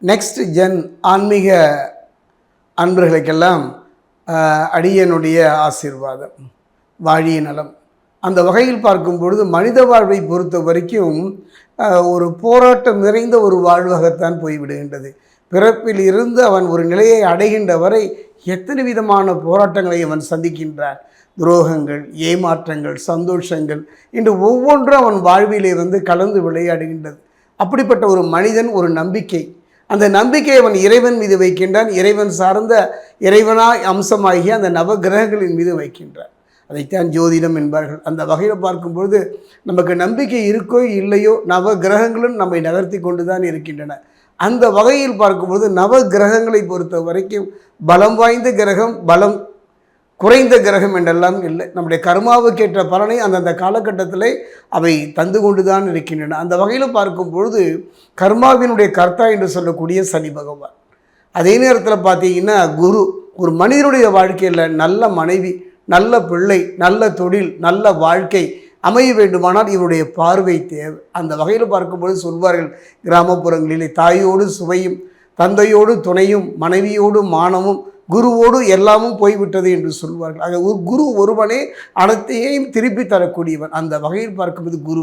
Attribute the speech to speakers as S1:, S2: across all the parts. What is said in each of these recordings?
S1: Next gen ஆன்மீக அன்பர்களுக்கெல்லாம் அடியனுடைய ஆசீர்வாதம், வாழிய நலம். அந்த வகையில் பார்க்கும் பொழுது மனித வாழ்வை பொறுத்த வரைக்கும் ஒரு போராட்டம் நிறைந்த ஒரு வாழ்வாகத்தான் போய்விடுகின்றது. பிறப்பில் இருந்து அவன் ஒரு நிலையை அடைகின்ற வரை எத்தனை விதமான போராட்டங்களை அவன் சந்திக்கின்றான். துரோகங்கள், ஏமாற்றங்கள், சந்தோஷங்கள் இன்று ஒவ்வொன்றும் அவன் வாழ்விலே கலந்து விளையாடுகின்றது. அப்படிப்பட்ட ஒரு மனிதன் ஒரு நம்பிக்கை, அந்த நம்பிக்கையை அவன் இறைவன் மீது வைக்கின்றான். இறைவன் சார்ந்த இறைவனாய் அம்சமாகிய அந்த நவகிரகங்களின் மீது வைக்கின்றான். அதைத்தான் ஜோதிடம் என்பார்கள். அந்த வகையில் பார்க்கும்பொழுது நமக்கு நம்பிக்கை இருக்கோ இல்லையோ நவ கிரகங்களும் நம்மை நகர்த்தி கொண்டு தான் இருக்கின்றன. அந்த வகையில் பார்க்கும்பொழுது நவ கிரகங்களை பொறுத்த வரைக்கும் பலம் வாய்ந்த கிரகம், பலம் குறைந்த கிரகம் என்றெல்லாம் இல்லை. நம்முடைய கர்மாவுக்கேற்ற பலனை அந்தந்த காலகட்டத்தில் அவை தந்து கொண்டு தான் இருக்கின்றன. அந்த வகையில் பார்க்கும் பொழுது கர்மாவினுடைய கர்த்தா என்று சொல்லக்கூடிய சனி பகவான். அதே நேரத்தில் பார்த்தீங்கன்னா குரு, ஒரு மனிதனுடைய வாழ்க்கையில் நல்ல மனைவி, நல்ல பிள்ளை, நல்ல தொழில், நல்ல வாழ்க்கை அமைய வேண்டுமானால் இவருடைய பார்வை தேவை. அந்த வகையில் பார்க்கும்பொழுது சொல்வார்கள், கிராமப்புறங்களிலே தாயோடு சுவையும், தந்தையோடு துணையும், மனைவியோடு மானமும், குருவோடு எல்லாமும் போய்விட்டது என்று சொல்வார்கள். ஆக ஒரு குரு ஒருவனே அனைத்தையும் திருப்பி தரக்கூடியவன். அந்த வகையில் பார்க்கும்போது குரு,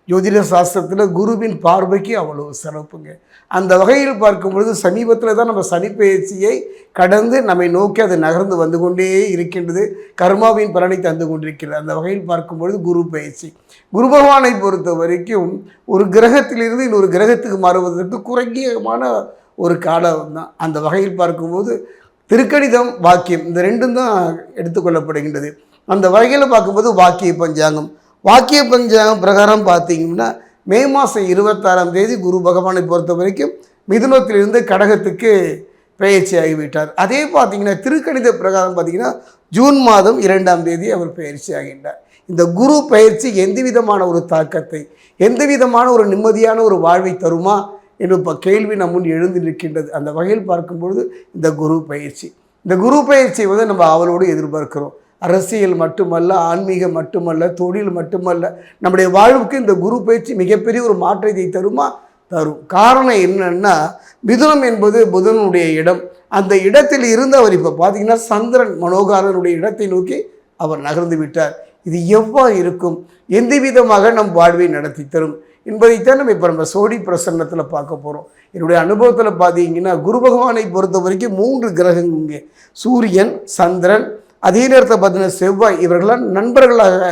S1: ஜோதிட சாஸ்திரத்தில் குருவின் பார்வைக்கு அவ்வளவு சிறப்புங்க. அந்த வகையில் பார்க்கும்பொழுது சமீபத்தில் தான் நம்ம சனிப்பெயர்ச்சியை கடந்து நம்மை நோக்கி அது நகர்ந்து வந்து கொண்டே இருக்கின்றது. கர்மாவின் பலனை தந்து கொண்டிருக்கிறது. அந்த வகையில் பார்க்கும்பொழுது குரு பயிற்சி, குரு பகவானை பொறுத்த வரைக்கும் ஒரு கிரகத்திலிருந்து இன்னொரு கிரகத்துக்கு மாறுவதற்கு குறைஞ்சமான ஒரு காலம் தான். அந்த வகையில் பார்க்கும்போது திருக்கணிதம், வாக்கியம், இந்த ரெண்டும் தான் எடுத்துக்கொள்ளப்படுகின்றது. அந்த வகையில் பார்க்கும்போது வாக்கிய பஞ்சாங்கம், வாக்கிய பஞ்சாங்கம் பிரகாரம் பார்த்தீங்கன்னா மே மாதம் 26ஆம் தேதி குரு பகவானை பொறுத்த வரைக்கும் மிதுனத்திலிருந்து கடகத்துக்கு பெயர்ச்சி ஆகிவிட்டார். அதே பார்த்திங்கன்னா திருக்கணித பிரகாரம் பார்த்திங்கன்னா ஜூன் மாதம் 2ஆம் தேதி அவர் பெயர்ச்சி ஆகின்றார். இந்த குரு பயிற்சி எந்த விதமான ஒரு தாக்கத்தை, எந்த விதமான ஒரு நிம்மதியான ஒரு வாழ்வை தருமா என்று இப்போ கேள்வி நம் முன் எழுந்து நிற்கின்றது. அந்த வகையில் பார்க்கும்பொழுது இந்த குரு பயிற்சி, இந்த குரு பயிற்சியை நம்ம அவளோடு எதிர்பார்க்கிறோம். அரசியல் மட்டுமல்ல, ஆன்மீகம் மட்டுமல்ல, தொழில் மட்டுமல்ல, நம்முடைய வாழ்வுக்கு இந்த குரு பயிற்சி மிகப்பெரிய ஒரு மாற்றத்தை தருமா? தரும். காரணம் என்னன்னா, மிதுனம் என்பது புதனுடைய இடம். அந்த இடத்தில் இருந்து அவர் இப்போ பார்த்தீங்கன்னா சந்திரன் மனோகாரனுடைய இடத்தை நோக்கி அவர் நகர்ந்து விட்டார். இது எவ்வாறு இருக்கும், எந்த விதமாக நம் வாழ்வை நடத்தி தரும் என்பதைத்தான் நம்ம சோடி பிரசன்னத்தில் பார்க்க போகிறோம். என்னுடைய அனுபவத்தில் பார்த்தீங்கன்னா குரு பகவானை பொறுத்த வரைக்கும் 3 கிரகங்கள் இங்கே, சூரியன், சந்திரன், அதே நேரத்தில் பார்த்தீங்கன்னா செவ்வாய், இவர்களாம் நண்பர்களாக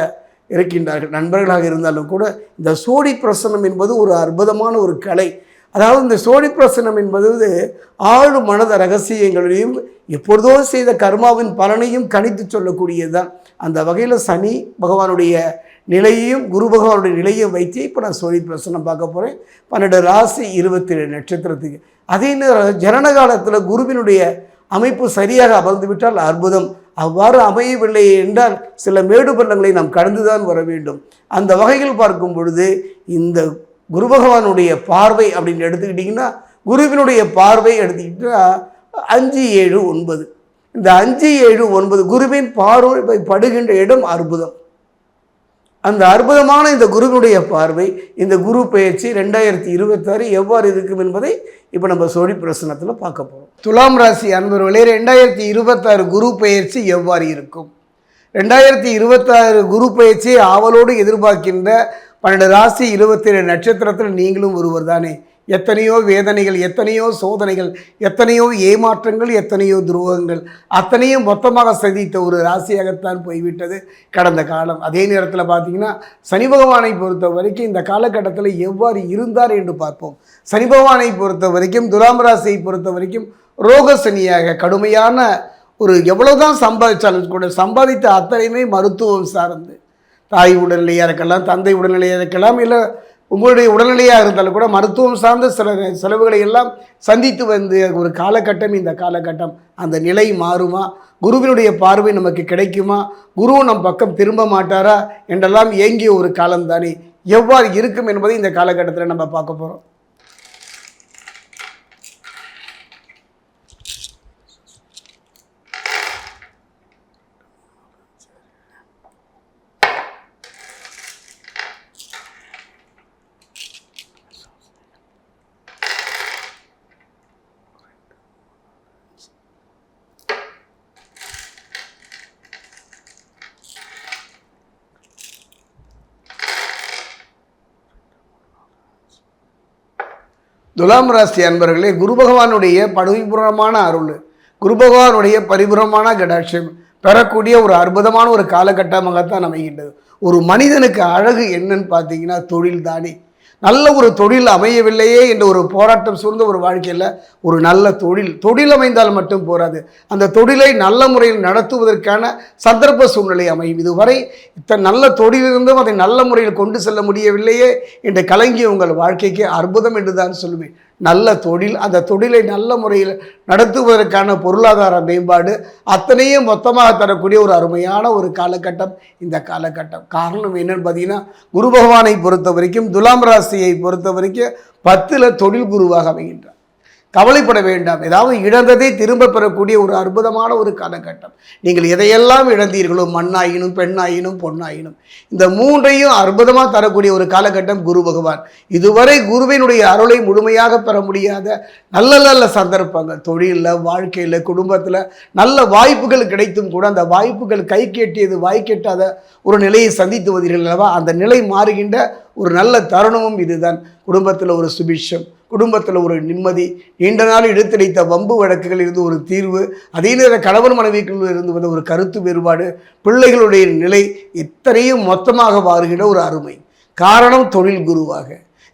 S1: இருக்கின்றார்கள். நண்பர்களாக இருந்தாலும் கூட இந்த சோடி பிரசன்னம் என்பது ஒரு அற்புதமான ஒரு கலை. அதாவது இந்த சோடி பிரசன்னம் என்பது ஆழ் மனத ரகசியங்களையும் எப்பொழுதோ செய்த கர்மாவின் பலனையும் கணித்து சொல்லக்கூடியது தான். அந்த வகையில் சனி பகவானுடைய நிலையையும் குரு பகவானுடைய நிலையையும் வைத்து இப்போ நான் சோழி பிரசனம் பார்க்க போகிறேன். 12 ராசி 27 நட்சத்திரத்துக்கு. அதே நேரம் ஜனன காலத்தில் குருவினுடைய அமைப்பு சரியாக அமர்ந்து விட்டால் அற்புதம். அவ்வாறு அமையவில்லை என்றால் சில மேடு பள்ளங்களை நாம் கடந்துதான் வர வேண்டும். அந்த வகையில் பார்க்கும் பொழுது இந்த குரு பகவானுடைய பார்வை அப்படின்னு எடுத்துக்கிட்டிங்கன்னா, குருவினுடைய பார்வை எடுத்துக்கிட்டா 5, 7, 9, இந்த 5, 7, 9 குருவின் பார்வை படுகின்ற இடம் அற்புதம். அந்த அற்புதமான இந்த குருவினுடைய பார்வை, இந்த குரு பயிற்சி 2026 எவ்வாறு இருக்கும் என்பதை இப்போ நம்ம சோழி பிரசனத்தில் பார்க்க போகிறோம். துலாம் ராசி அன்பர்களே, 2026 குரு பயிற்சி எவ்வாறு இருக்கும்? 2026 குரு பயிற்சி ஆவலோடு எதிர்பார்க்கின்ற 12 ராசி 27 நட்சத்திரத்தில் நீங்களும் ஒருவர் தானே. எத்தனையோ வேதனைகள், எத்தனையோ சோதனைகள், எத்தனையோ ஏமாற்றங்கள், எத்தனையோ துரோகங்கள், அத்தனையும் மொத்தமாக சந்தித்த ஒரு ராசியாகத்தான் போய்விட்டது கடந்த காலம். அதே நேரத்தில் பார்த்தீங்கன்னா சனி பகவானை பொறுத்த வரைக்கும் இந்த காலகட்டத்தில் எவ்வாறு இருந்தார் என்று பார்ப்போம். சனி பகவானை பொறுத்த வரைக்கும், துலாம் ராசியை பொறுத்த வரைக்கும் ரோக சனியாக கடுமையான ஒரு எவ்வளோதான் சம்பாதிச்சாலும் கூட சம்பாதித்த அத்தனையுமே மருத்துவம் சார்ந்து, தாய் உடல்நிலையாக இருக்கலாம், தந்தை உடல்நிலையாக இருக்கலாம், இல்லை உங்களுடைய உடல்நிலையாக இருந்தாலும் கூட மருத்துவம் சார்ந்த சில செலவுகளை எல்லாம் சந்தித்து வந்து ஒரு காலகட்டம். இந்த காலகட்டம் அந்த நிலை மாறுமா? குருவினுடைய பார்வை நமக்கு கிடைக்குமா? குரு நம் பக்கம் திரும்ப மாட்டாரா என்றெல்லாம் ஏங்கிய ஒரு காலம்தானே. எவ்வாறு இருக்கும் என்பதை இந்த காலகட்டத்தில் நம்ம பார்க்க போகிறோம். துலாம் ராசி அன்பர்களே, குரு பகவானுடைய பரிபூரணமான அருள், குரு பகவானுடைய பரிபூரணமான கடாட்சியம் பெறக்கூடிய ஒரு அற்புதமான ஒரு காலகட்டமாகத்தான் அமைகின்றது. ஒரு மனிதனுக்கு அழகு என்னன்னு பார்த்தீங்கன்னா தொழில் தானே. நல்ல ஒரு தொழில் அமையவில்லையே என்ற ஒரு போராட்டம் சூழ்ந்த ஒரு வாழ்க்கையில் ஒரு நல்ல தொழில் அமைந்தால் மட்டும் போராது, அந்த தொழிலை நல்ல முறையில் நடத்துவதற்கான சந்தர்ப்ப சூழ்நிலை அமையும். இதுவரை இத்தனை நல்ல தொழில் இருந்தும் அதை நல்ல முறையில் கொண்டு செல்ல முடியவில்லையே என்று கலங்கிய உங்கள் வாழ்க்கைக்கு அற்புதம் என்று தான் சொல்லுவேன். நல்ல தொழில், அந்த தொழிலை நல்ல முறையில் நடத்துவதற்கான பொருளாதார மேம்பாடு அத்தனையும் மொத்தமாக தரக்கூடிய ஒரு அருமையான ஒரு காலகட்டம் இந்த காலகட்டம். காரணம் என்னன்னு பார்த்தீங்கன்னா, குரு பகவானை பொறுத்த வரைக்கும், துலாம் ராசியை பொறுத்த வரைக்கும் 10ல் தொழில் குருவாக அமைகின்றார். கவலைப்பட வேண்டாம். ஏதாவது இழந்ததை திரும்ப பெறக்கூடிய ஒரு அற்புதமான ஒரு காலகட்டம். நீங்கள் எதையெல்லாம் இழந்தீர்களோ, மண்ணாயினும் பெண்ணாயினும் பொன்னாயினும், இந்த மூன்றையும் அற்புதமாக தரக்கூடிய ஒரு காலகட்டம் குரு பகவான். இதுவரை குருவினுடைய அருளை முழுமையாக பெற முடியாத நல்ல நல்ல சந்தர்ப்பங்கள், தொழிலில், வாழ்க்கையில், குடும்பத்தில் நல்ல வாய்ப்புகள் கிடைத்தும் கூட அந்த வாய்ப்புகள் கை கேட்டியது வாய் கேட்டாத ஒரு நிலையை சந்தித்து வருகிறீர்கள் அல்லவா? அந்த நிலை மாறுகின்ற ஒரு நல்ல தருணமும் இதுதான். குடும்பத்தில் ஒரு சுபிட்சம், குடும்பத்தில் ஒரு நிம்மதி, நீண்ட நாள் இழுத்தடித்த வம்பு வழக்குகள் இருந்து ஒரு தீர்வு, அதே நேரம் கணவன் மனைவிக்குள் இருந்து வந்த ஒரு கருத்து வேறுபாடு, பிள்ளைகளுடைய நிலை இத்தனையும் மொத்தமாக மாறுகின்ற ஒரு அருமை. காரணம் தொழில் குருவாக.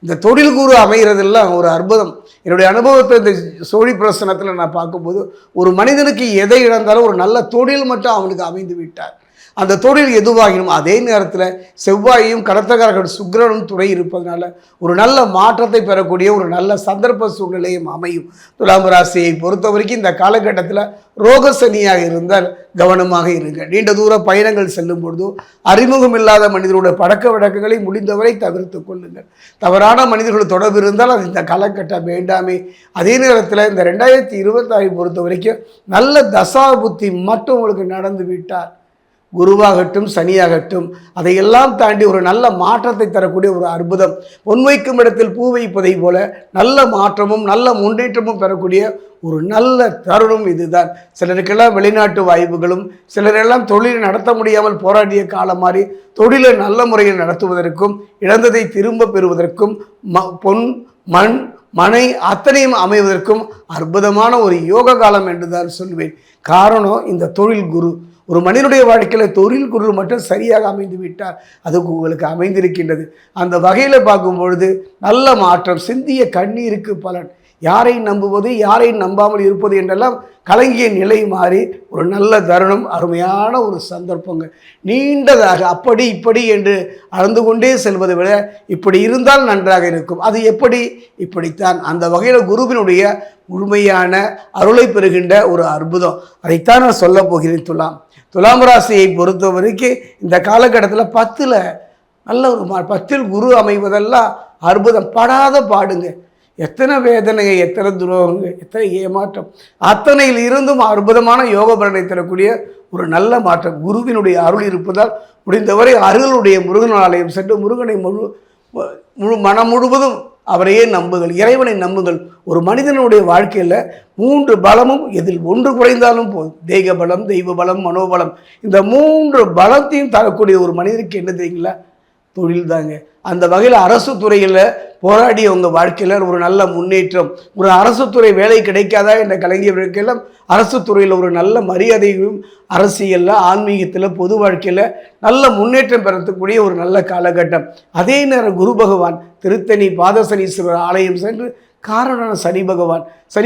S1: இந்த தொழில் குரு அமைகிறதெல்லாம் ஒரு அற்புதம். என்னுடைய அனுபவத்தை இந்த சோழி பிரசனத்தில் நான் பார்க்கும்போது, ஒரு மனிதனுக்கு எதை இழந்தாலும் ஒரு நல்ல தொழில் மட்டும் அவனுக்கு அமைந்து விட்டார். அந்த தொழில் எதுவாகினும் அதே நேரத்தில் செவ்வாயும் கடத்தக்காரர்கள் சுக்கிரனும் துணை இருப்பதனால ஒரு நல்ல மாற்றத்தை பெறக்கூடிய ஒரு நல்ல சந்தர்ப்ப சூழ்நிலையும் அமையும். துலாம் ராசியை பொறுத்த வரைக்கும் இந்த காலகட்டத்தில் ரோக சனியாக இருந்தால் கவனமாக இருங்க. நீண்ட தூர பயணங்கள் செல்லும் பொழுதோ அறிமுகம் இல்லாத மனிதர்களுடைய பழக்க வழக்கங்களை முடிந்தவரை தவிர்த்து கொள்ளுங்கள். தவறான மனிதர்கள் தொடர்பு இருந்தால் அது இந்த காலகட்டம் வேண்டாமே. அதே நேரத்தில் இந்த 2026 பொறுத்த வரைக்கும் நல்ல தசா புத்தி மட்டும் உங்களுக்கு நடந்து விட்டார், குருவாகட்டும் சனியாகட்டும், அதையெல்லாம் தாண்டி ஒரு நல்ல மாற்றத்தை தரக்கூடிய ஒரு அற்புதம். பொன்வைக்கும் இடத்தில் பூ வைப்பதை போல நல்ல மாற்றமும் நல்ல முன்னேற்றமும் பெறக்கூடிய ஒரு நல்ல தருணம் இதுதான். சிலருக்கெல்லாம் வெளிநாட்டு வாய்ப்புகளும், சிலரெல்லாம் தொழிலை நடத்த முடியாமல் போராடிய காலம் மாதிரி தொழிலை நல்ல முறையில் நடத்துவதற்கும், இழந்ததை திரும்ப பெறுவதற்கும், பொன் மண் மனை அத்தனையும் அமைவதற்கும் அற்புதமான ஒரு யோக காலம் என்று தான் சொல்வேன். காரணம் இந்த தொழில் குரு. ஒரு மனிதனுடைய வாழ்க்கையில் தொழில் குரு மட்டும் சரியாக அமைந்து விட்டார், அதுக்கு உங்களுக்கு அமைந்திருக்கின்றது. அந்த வகையில் பார்க்கும் பொழுது நல்ல மாற்றம், சிந்திய கண்ணீருக்கு பலன், யாரை நம்புவது யாரை நம்பாமல் இருப்பது என்றெல்லாம் கலங்கிய நிலை மாறி ஒரு நல்ல தருணம், அருமையான ஒரு சந்தர்ப்பங்கள். நீண்டதாக அப்படி இப்படி என்று அளந்து கொண்டே செல்வதை விட இப்படி இருந்தால் நன்றாக இருக்கும். அது எப்படி? இப்படித்தான். அந்த வகையில் குருவினுடைய முழுமையான அருளை பெறுகின்ற ஒரு அற்புதம். அதைத்தான் நான் சொல்ல போகிறேன். துலாம் ராசியை பொறுத்த வரைக்கும் இந்த காலகட்டத்தில் 10ல் நல்ல ஒரு 10ல் குரு அமைவதெல்லாம் அற்புதம். படாத பாடுங்க, எத்தனை வேதனைங்க, எத்தனை துரோகங்க, எத்தனை ஏமாற்றம், அத்தனையில் இருந்தும் அற்புதமான யோக பலனை தரக்கூடிய ஒரு நல்ல மாற்றம். குருவினுடைய அருள் இருப்பதால் முடிந்தவரை அருளுடைய முருகன் ஆலயம் சென்று முருகனை முழு மனம் முழுவதும் அவரையே நம்புங்கள், இறைவனை நம்புங்கள். ஒரு மனிதனுடைய வாழ்க்கையில் 3 பலமும் எதில் ஒன்று குறைந்தாலும் போதும். தெய்வ பலம், தெய்வ பலம், மனோபலம், இந்த 3 பலத்தையும் தரக்கூடிய ஒரு மனிதனுக்கு என்ன தெரியுங்களா? தொழில் தாங்க. அந்த வகையில் அரசு துறையில் போராடிய உங்கள் வாழ்க்கையில் ஒரு நல்ல முன்னேற்றம். ஒரு அரசு துறை வேலை கிடைக்காதா என்ற கலைஞர்களுக்கெல்லாம் அரசு துறையில் ஒரு நல்ல மரியாதையும், அரசியலில், ஆன்மீகத்தில், பொது வாழ்க்கையில் நல்ல முன்னேற்றம் பெறக்கூடிய ஒரு நல்ல காலகட்டம். அதே நேரம் குரு பகவான் திருத்தணி பாதசனீஸ்வரர் ஆலயம் சென்று, காரணம் சனி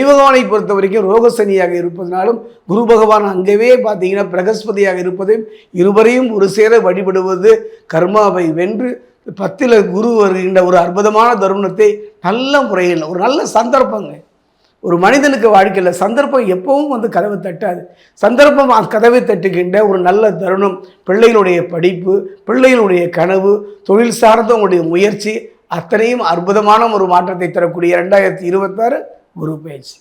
S1: பகவானை பொறுத்த வரைக்கும் ரோக சனியாக இருப்பதனாலும் குரு பகவான் அங்கேவே பார்த்தீங்கன்னா பிரகஸ்பதியாக இருப்பதையும் இருவரையும் ஒரு சேர வழிபடுவது கர்மாவை வென்று 10ல் குரு வருகின்ற ஒரு அற்புதமான தருணத்தை நல்ல முறையில் ஒரு நல்ல சந்தர்ப்பங்க. ஒரு மனிதனுக்கு வாழ்க்கையில் சந்தர்ப்பம் எப்பவும் வந்து கதவை தட்டாது. சந்தர்ப்பம் கதவை தட்டுகின்ற ஒரு நல்ல தருணம். பிள்ளைகளுடைய படிப்பு, பிள்ளைகளுடைய கனவு, தொழில் சார்ந்த உங்களுடைய முயற்சி அத்தனையும் அற்புதமான ஒரு மாற்றத்தை தரக்கூடிய 2026 குரு பயிற்சி.